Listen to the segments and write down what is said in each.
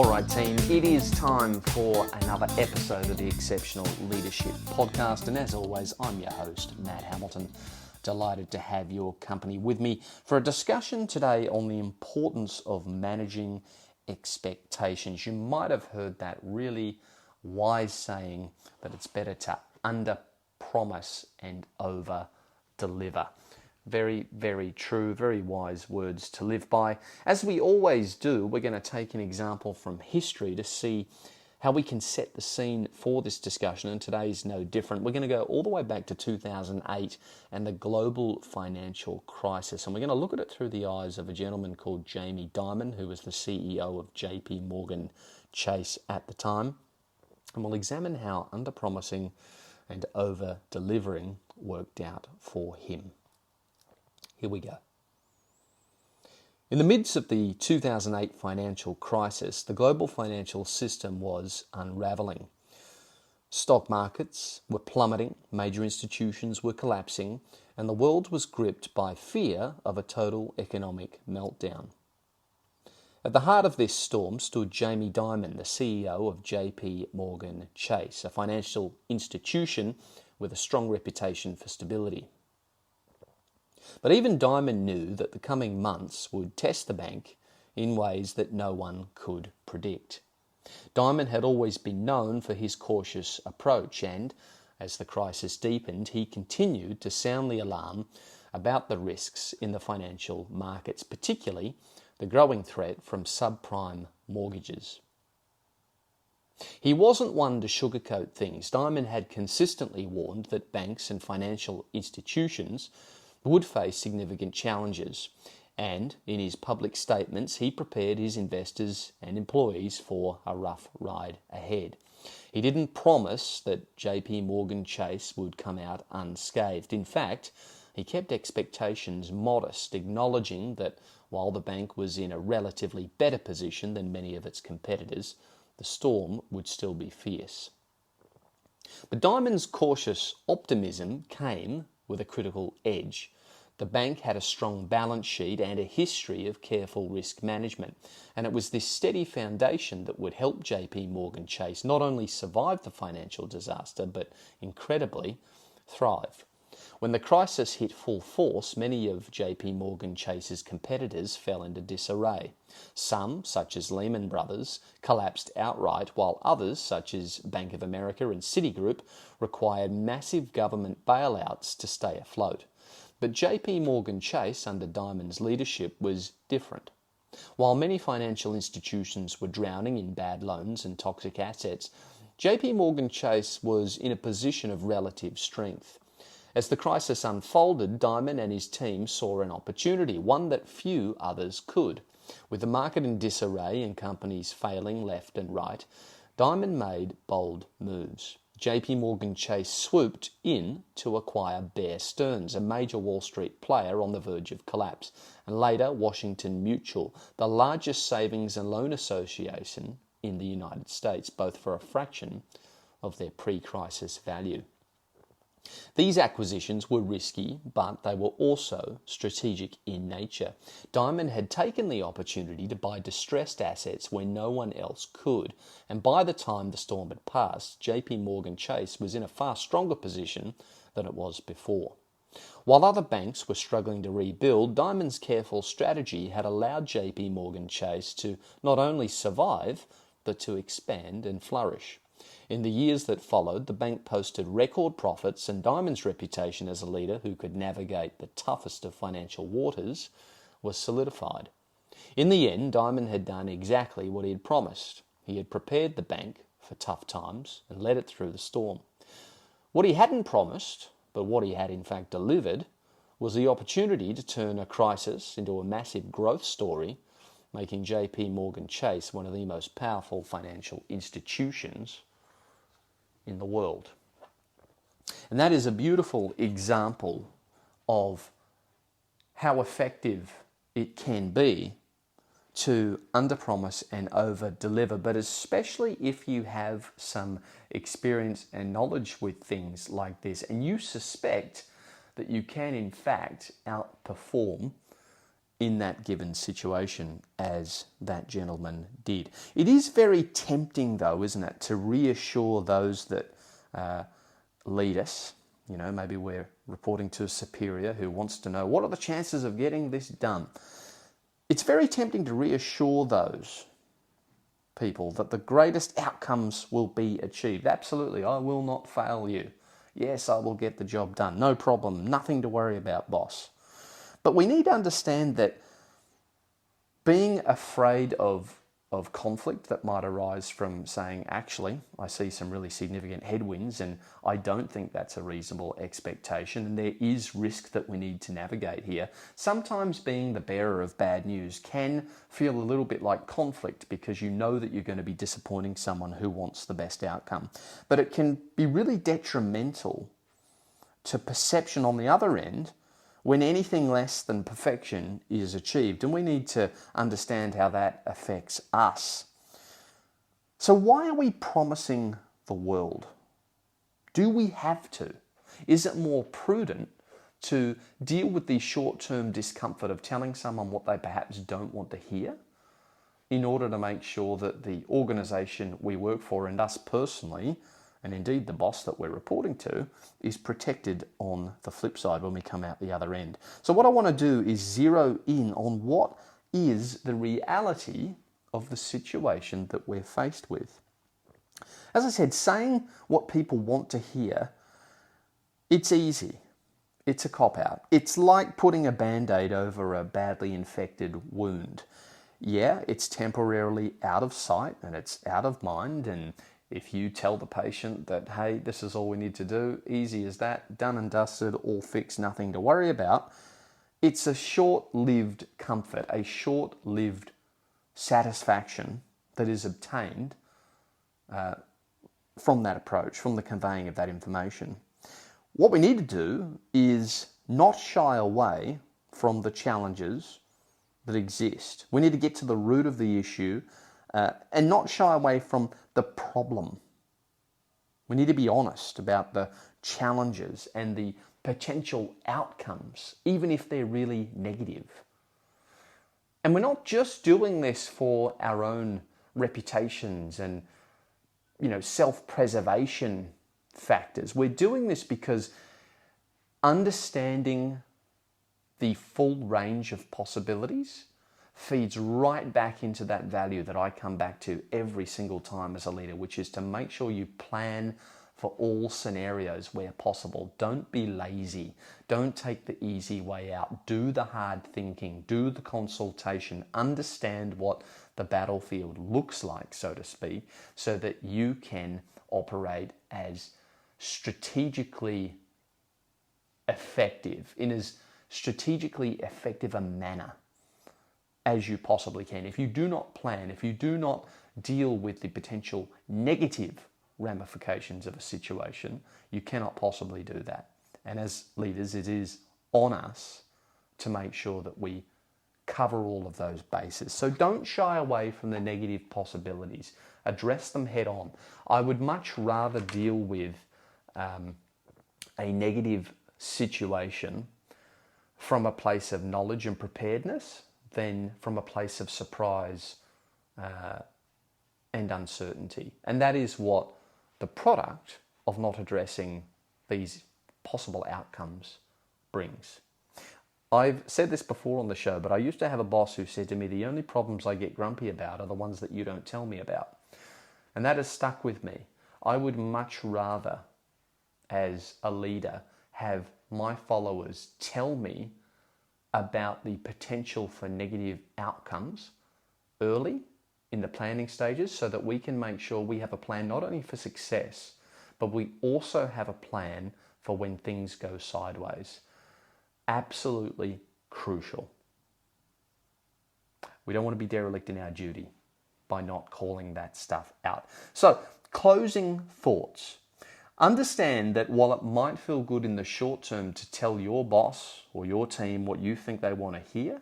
Alright team, it is time for another episode of the Exceptional Leadership Podcast, and as always, I'm your host, Matt Hamilton. Delighted to have your company with me for a discussion today on the importance of managing expectations. You might have heard that really wise saying that it's better to under-promise and over-deliver. Very, very true, very wise words to live by. As we always do, we're going to take an example from history to see how we can set the scene for this discussion, and today's no different. We're going to go all the way back to 2008 and the global financial crisis, and we're going to look at it through the eyes of a gentleman called Jamie Dimon, who was the CEO of JP Morgan Chase at the time, and we'll examine how under-promising and over-delivering worked out for him. Here we go. In the midst of the 2008 financial crisis, the global financial system was unraveling. Stock markets were plummeting, major institutions were collapsing, and the world was gripped by fear of a total economic meltdown. At the heart of this storm stood Jamie Dimon, the CEO of JP Morgan Chase, a financial institution with a strong reputation for stability. But even Dimon knew that the coming months would test the bank in ways that no one could predict. Dimon had always been known for his cautious approach, and as the crisis deepened, he continued to sound the alarm about the risks in the financial markets, particularly the growing threat from subprime mortgages. He wasn't one to sugarcoat things. Dimon had consistently warned that banks and financial institutions would face significant challenges, and in his public statements he prepared his investors and employees for a rough ride ahead. He didn't promise that JP Morgan Chase would come out unscathed. In fact, he kept expectations modest, acknowledging that while the bank was in a relatively better position than many of its competitors, the storm would still be fierce. But Dimon's cautious optimism came with a critical edge. The bank had a strong balance sheet and a history of careful risk management, and it was this steady foundation that would help JP Morgan Chase not only survive the financial disaster, but incredibly thrive. When the crisis hit full force, many of JP Morgan Chase's competitors fell into disarray. Some, such as Lehman Brothers, collapsed outright, while others, such as Bank of America and Citigroup, required massive government bailouts to stay afloat. But JP Morgan Chase, under Dimon's leadership, was different. While many financial institutions were drowning in bad loans and toxic assets, JP Morgan Chase was in a position of relative strength. As the crisis unfolded, Dimon and his team saw an opportunity, one that few others could. With the market in disarray and companies failing left and right, Dimon made bold moves. JP Morgan Chase swooped in to acquire Bear Stearns, a major Wall Street player on the verge of collapse, and later Washington Mutual, the largest savings and loan association in the United States, both for a fraction of their pre-crisis value. These acquisitions were risky, but they were also strategic in nature. Dimon had taken the opportunity to buy distressed assets where no one else could, and by the time the storm had passed, JP Morgan Chase was in a far stronger position than it was before. While other banks were struggling to rebuild, Dimon's careful strategy had allowed JP Morgan Chase to not only survive, but to expand and flourish. In the years that followed, the bank posted record profits, and Dimon's reputation as a leader who could navigate the toughest of financial waters was solidified. In the end, Dimon had done exactly what he had promised. He had prepared the bank for tough times and led it through the storm. What he hadn't promised, but what he had in fact delivered, was the opportunity to turn a crisis into a massive growth story, making JP Morgan Chase one of the most powerful financial institutions in the world. And that is a beautiful example of how effective it can be to underpromise and over-deliver, but especially if you have some experience and knowledge with things like this, and you suspect that you can in fact outperform in that given situation as that gentleman did. It is very tempting, though, isn't it, to reassure those that lead us. You know, maybe we're reporting to a superior who wants to know, what are the chances of getting this done? It's very tempting to reassure those people that the greatest outcomes will be achieved. Absolutely, I will not fail you. Yes, I will get the job done. No problem. Nothing to worry about, boss. But we need to understand that being afraid of conflict that might arise from saying, actually, I see some really significant headwinds and I don't think that's a reasonable expectation and there is risk that we need to navigate here. Sometimes being the bearer of bad news can feel a little bit like conflict because you know that you're going to be disappointing someone who wants the best outcome. But it can be really detrimental to perception on the other end when anything less than perfection is achieved. And we need to understand how that affects us. So why are we promising the world? Do we have to? Is it more prudent to deal with the short-term discomfort of telling someone what they perhaps don't want to hear in order to make sure that the organisation we work for and us personally, and indeed the boss that we're reporting to, is protected on the flip side when we come out the other end? So what I want to do is zero in on what is the reality of the situation that we're faced with. As I said, saying what people want to hear, it's easy. It's a cop-out. It's like putting a Band-Aid over a badly infected wound. Yeah, it's temporarily out of sight and it's out of mind, and if you tell the patient that, hey, this is all we need to do, easy as that, done and dusted, all fixed, nothing to worry about, it's a short-lived comfort, a short-lived satisfaction that is obtained from that approach, from the conveying of that information. What we need to do is not shy away from the challenges that exist. We need to get to the root of the issue and not shy away from the problem. We need to be honest about the challenges and the potential outcomes, even if they're really negative. And we're not just doing this for our own reputations and, self-preservation factors. We're doing this because understanding the full range of possibilities feeds right back into that value that I come back to every single time as a leader, which is to make sure you plan for all scenarios where possible. Don't be lazy. Don't take the easy way out. Do the hard thinking. Do the consultation. Understand what the battlefield looks like, so to speak, so that you can operate as strategically effective, in as strategically effective a manner as you possibly can. If you do not plan, if you do not deal with the potential negative ramifications of a situation, you cannot possibly do that. And as leaders, it is on us to make sure that we cover all of those bases. So don't shy away from the negative possibilities. Address them head on. I would much rather deal with a negative situation from a place of knowledge and preparedness than from a place of surprise and uncertainty. And that is what the product of not addressing these possible outcomes brings. I've said this before on the show, but I used to have a boss who said to me, the only problems I get grumpy about are the ones that you don't tell me about. And that has stuck with me. I would much rather, as a leader, have my followers tell me about the potential for negative outcomes early in the planning stages, so that we can make sure we have a plan not only for success, but we also have a plan for when things go sideways. Absolutely crucial. We don't want to be derelict in our duty by not calling that stuff out. So, closing thoughts. Understand that while it might feel good in the short term to tell your boss or your team what you think they want to hear,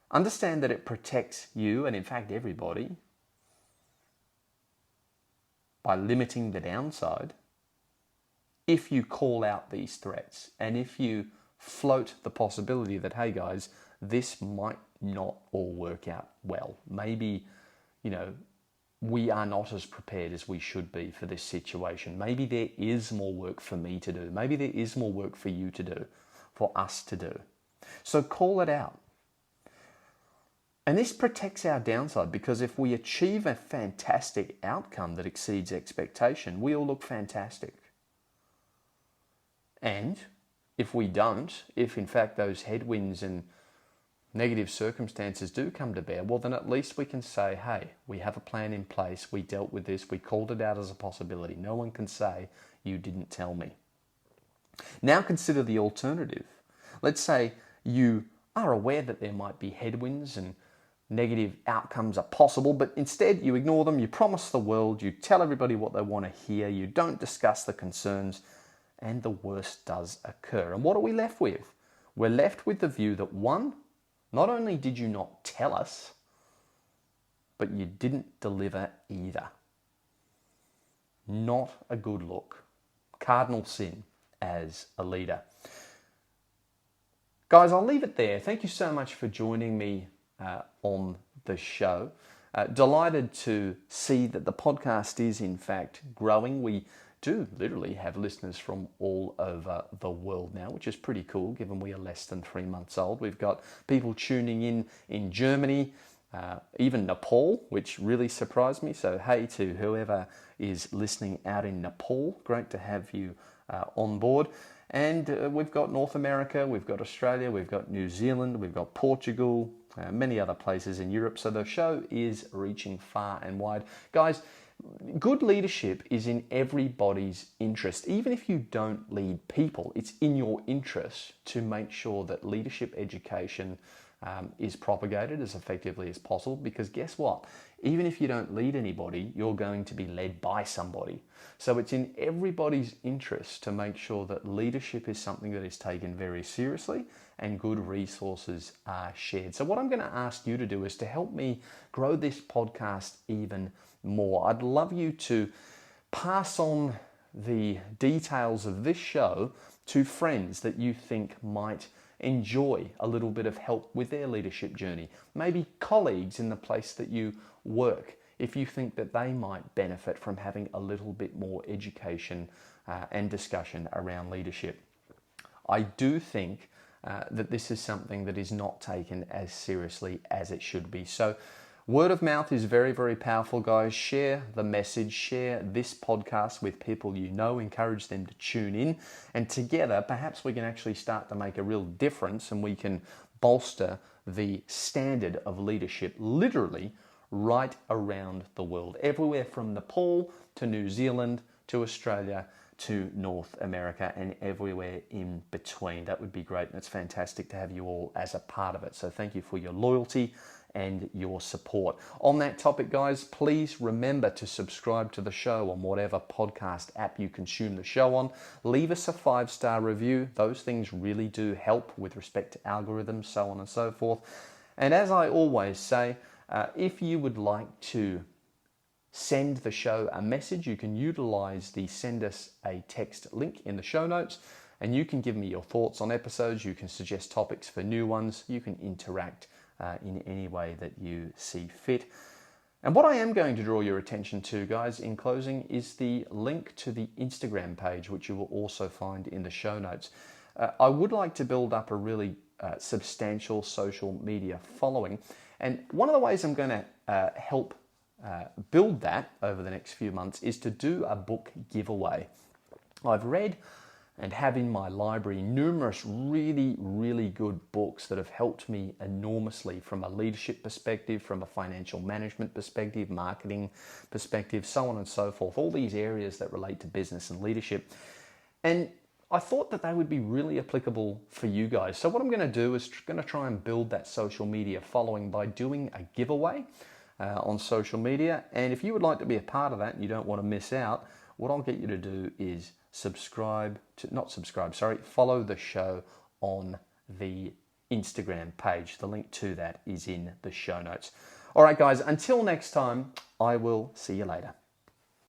understand that it protects you, and in fact everybody, by limiting the downside if you call out these threats and if you float the possibility that, hey guys, this might not all work out well. Maybe, we are not as prepared as we should be for this situation. Maybe there is more work for me to do. Maybe there is more work for you to do, for us to do. So call it out. And this protects our downside, because if we achieve a fantastic outcome that exceeds expectation, we all look fantastic. And if we don't, if in fact those headwinds and negative circumstances do come to bear, well, then at least we can say, hey, we have a plan in place, we dealt with this, we called it out as a possibility. No one can say, you didn't tell me. Now consider the alternative. Let's say you are aware that there might be headwinds and negative outcomes are possible, but instead you ignore them, you promise the world, you tell everybody what they want to hear, you don't discuss the concerns, and the worst does occur. And what are we left with? We're left with the view that, one, not only did you not tell us, but you didn't deliver either. Not a good look. Cardinal sin as a leader. Guys, I'll leave it there. Thank you so much for joining me on the show. Delighted to see that the podcast is in fact growing. We do literally have listeners from all over the world now, which is pretty cool given we are less than 3 months old. We've got people tuning in Germany, even Nepal, which really surprised me. So hey to whoever is listening out in Nepal, great to have you on board. And we've got North America, we've got Australia, we've got New Zealand, we've got Portugal, many other places in Europe. So the show is reaching far and wide. Guys, good leadership is in everybody's interest. Even if you don't lead people, it's in your interest to make sure that leadership education is propagated as effectively as possible, because guess what? Even if you don't lead anybody, you're going to be led by somebody. So it's in everybody's interest to make sure that leadership is something that is taken very seriously and good resources are shared. So what I'm going to ask you to do is to help me grow this podcast even more. I'd love you to pass on the details of this show to friends that you think might enjoy a little bit of help with their leadership journey. Maybe colleagues in the place that you work, if you think that they might benefit from having a little bit more education and discussion around leadership. I do think that this is something that is not taken as seriously as it should be. So word of mouth is very, very powerful, guys. Share the message, share this podcast with people you know, encourage them to tune in, and together perhaps we can actually start to make a real difference, and we can bolster the standard of leadership literally right around the world, everywhere from Nepal to New Zealand to Australia to North America and everywhere in between. That would be great, and it's fantastic to have you all as a part of it. So thank you for your loyalty and your support. On that topic, guys, please remember to subscribe to the show on whatever podcast app you consume the show on. Leave us a 5-star review. Those things really do help with respect to algorithms, so on and so forth. And as I always say, if you would like to send the show a message, you can utilize the send us a text link in the show notes, and you can give me your thoughts on episodes. You can suggest topics for new ones. You can interact in any way that you see fit. And what I am going to draw your attention to, guys, in closing, is the link to the Instagram page, which you will also find in the show notes. I would like to build up a really substantial social media following. And one of the ways I'm going to help build that over the next few months is to do a book giveaway. I've read and have in my library numerous really, really good books that have helped me enormously from a leadership perspective, from a financial management perspective, marketing perspective, so on and so forth, all these areas that relate to business and leadership. And I thought that they would be really applicable for you guys. So what I'm going to do is going to try and build that social media following by doing a giveaway on social media. And if you would like to be a part of that and you don't want to miss out, what I'll get you to do is follow the show on the Instagram page. The link to that is in the show notes. All right, guys, until next time, I will see you later.